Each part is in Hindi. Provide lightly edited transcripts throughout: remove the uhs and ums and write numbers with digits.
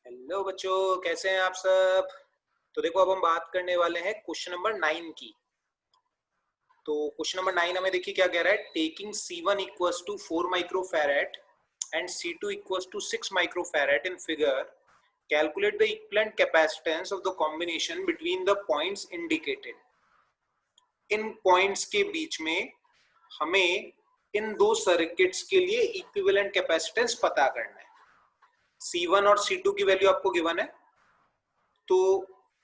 हेलो बच्चों, कैसे हैं आप सब। तो देखो, अब हम बात करने वाले हैं क्वेश्चन नंबर 9 की। तो क्वेश्चन नंबर 9 हमें देखिए क्या कह रहा है। Taking C1 equals to 4 microfarad and C2 equals to 6 microfarad in figure, calculate the equivalent capacitance of the combination between the points indicated. इन पॉइंट्स के बीच में हमें इन दो सर्किट्स के लिए इक्विवेलेंट कैपेसिटेंस पता करना है। C1 और C2 की वैल्यू आपको गिवन है। तो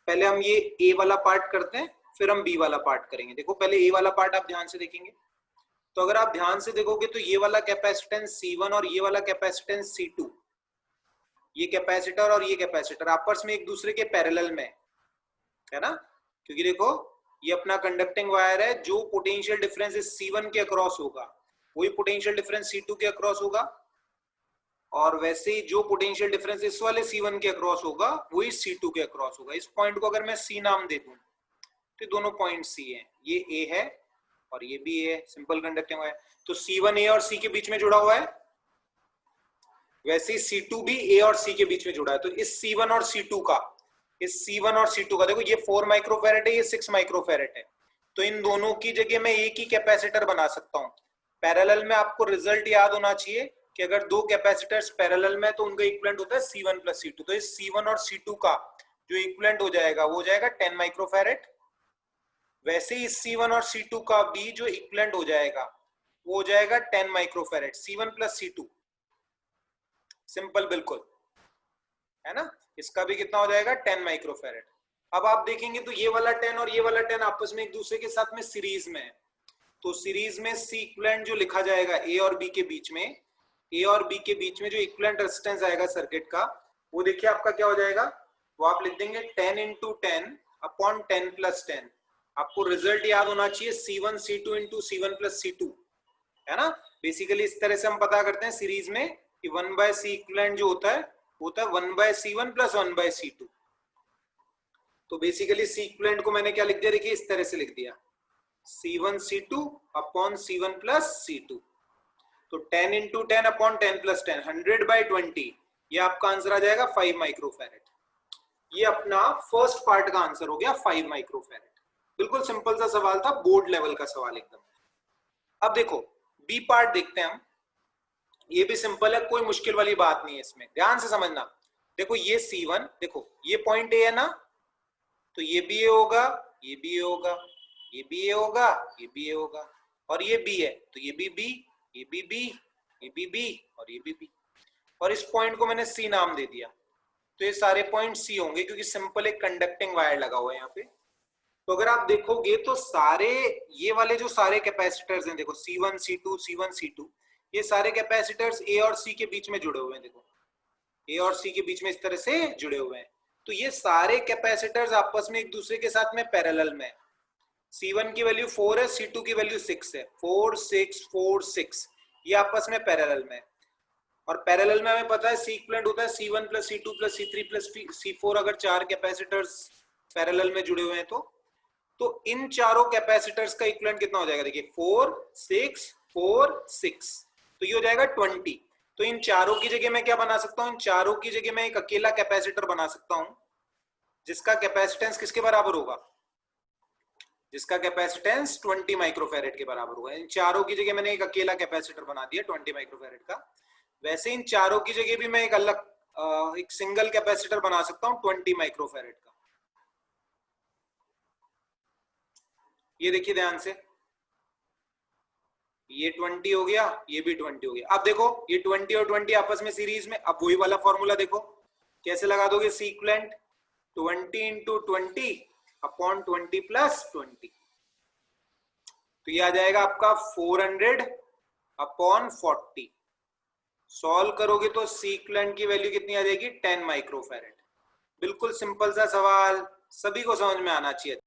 पहले हम ये ए वाला पार्ट करते हैं, फिर हम बी वाला पार्ट करेंगे। देखो, पहले ए वाला पार्ट आप ध्यान से देखेंगे। तो अगर आप ध्यान से देखोगे तो ये वाला कैपेसिटेंस C1 और ये वाला कैपेसिटेंस C2, ये कैपेसिटर और ये कैपेसिटर आपस में एक दूसरे के पैरेलल में है ना। क्योंकि देखो, ये अपना कंडक्टिंग वायर है। जो पोटेंशियल डिफरेंस इस C1 के अक्रॉस होगा वही पोटेंशियल डिफरेंस C2 के अक्रॉस होगा, और वैसे ही जो पोटेंशियल डिफरेंस इस वाले C1 के अक्रॉस होगा वही C2 के अक्रॉस होगा। इस पॉइंट को अगर मैं C नाम दे दूं तो दोनों पॉइंट C हैं, ये A है और ये भी A है, सिंपल कंडक्टिंग वायर। तो C1 A और C के बीच में जुड़ा हुआ है, वैसे ही C2 भी A और C के बीच में जुड़ा है। तो इस C1 और C2 का देखो, ये 4 माइक्रोफैरेड है, ये 6 माइक्रोफैरेड है। तो इन दोनों की जगह मैं एक ही कैपेसिटर बना सकता हूं। पैरेलल में आपको रिजल्ट याद होना चाहिए कि अगर दो कैपेसिटर्स पैरेलल में तो उनका इक्विवेलेंट होता है C1 प्लस C2। तो इस C1 और C2 का जो इक्विवेलेंट हो जाएगा वो हो जाएगा 10 माइक्रोफैरेड। वैसे ही C1 और C2 का भी जो इक्विवेलेंट हो जाएगा वो हो जाएगा 10 microfarad, C1 plus C2। Simple बिल्कुल, है ना। इसका भी कितना हो जाएगा, 10 माइक्रोफैरेड। अब आप देखेंगे तो ये वाला 10 और ये वाला 10 आपस में एक दूसरे के साथ में सीरीज में है। तो सीरीज में C इक्विवेलेंट जो लिखा जाएगा A और B के बीच में, A और B के बीच में जो इक्विवेलेंट रेजिस्टेंस आएगा सर्किट का, वो देखिए आपका क्या हो जाएगा। वो आप लिख देंगे 10 इंटू 10 अपॉन 10 प्लस 10। आपको रिजल्ट याद होना चाहिए C1 C2 into C1 plus C2, है ना। बेसिकली इस तरह से हम पता करते हैं सीरीज में कि 1/C इक्विवेलेंट जो होता है 1/C1 प्लस 1/C2। तो बेसिकली C इक्विवेलेंट को मैंने क्या लिख दिया, देखिए इस तरह से लिख दिया, C1 C2 upon C1 plus C2। तो 10 इंटू 10 अपॉन 10 प्लस 10, 100/20, ये आपका आंसर आ जाएगा 5 माइक्रोफैरेड। ये अपना फर्स्ट पार्ट का आंसर हो गया 5 माइक्रोफैरेड। बिल्कुल सिंपल सा सवाल था, बोर्ड लेवल का सवाल एकदम। अब देखो बी पार्ट देखते हैं हम। ये भी सिंपल है, कोई मुश्किल वाली बात नहीं है इसमें, ध्यान से समझना। देखो ये C1, देखो ये पॉइंट A है ना, तो ये भी A होगा, ये भी A होगा, ये भी A होगा, ये भी A होगा, और ये B है तो ये भी B, ये भी B, ये भी B और ये भी B। और इस पॉइंट को मैंने C नाम दे दिया। तो ये सारे पॉइंट C होंगे क्योंकि सिंपल एक कंडक्टिंग वायर लगा हुआ है यहाँ पे। तो अगर आप देखोगे तो सारे ये वाले जो सारे कैपेसिटर्स हैं, देखो C1 C2 C1 C2, ये सारे कैपेसिटर्स A और C के बीच में जुड़े हुए हैं। देखो A और C के बीच में इस तरह से जुड़े हुए हैं। तो ये सारे कैपेसिटर्स आपस में एक दूसरे के साथ में पैरेलल में। C1 की वैल्यू 4 है, C2 की वैल्यू 6 है, 4 6 4 6, ये आपस में पैरेलल में। और पैरेलल में हमें पता है C इक्विवेलेंट होता है C1 plus C2 plus C3 plus C4, अगर चार कैपेसिटर्स पैरेलल में जुड़े हुए हैं तो इन चारों कैपेसिटर्स का इक्विवेलेंट कितना हो जाएगा, देखिए 4 6 4 6, तो ये हो जाएगा 20। तो इन चारों की जगह मैं क्या बना सकता हूं, इन चारों की जगह मैं एक अकेला कैपेसिटर बना सकता हूं जिसका कैपेसिटेंस किसके बराबर होगा, जिसका कैपेसिटेंस 20 माइक्रोफैरेड के बराबर होगा। इन चारों की जगह मैंने एक अकेला कैपेसिटर बना दिया 20 माइक्रोफैरेड का। वैसे इन चारों की जगह भी मैं एक अलग एक सिंगल कैपेसिटर बना सकता हूं 20 माइक्रोफैरेड का। ये देखिए ध्यान से, ये 20 हो गया, ये भी 20 हो गया। अब देखो ये 20 और 20 आपस में सीरीज में। अब वही वाला फॉर्मूला देखो कैसे लगा दोगे, C equivalent 20 into 20 upon 20 plus 20। तो ये आ जाएगा आपका 400 अपॉन 40। सॉल्व करोगे तो C इक्विवेलेंट की वैल्यू कितनी आ जाएगी, 10 माइक्रोफैरेड। बिल्कुल सिंपल सा सवाल, सभी को समझ में आना चाहिए।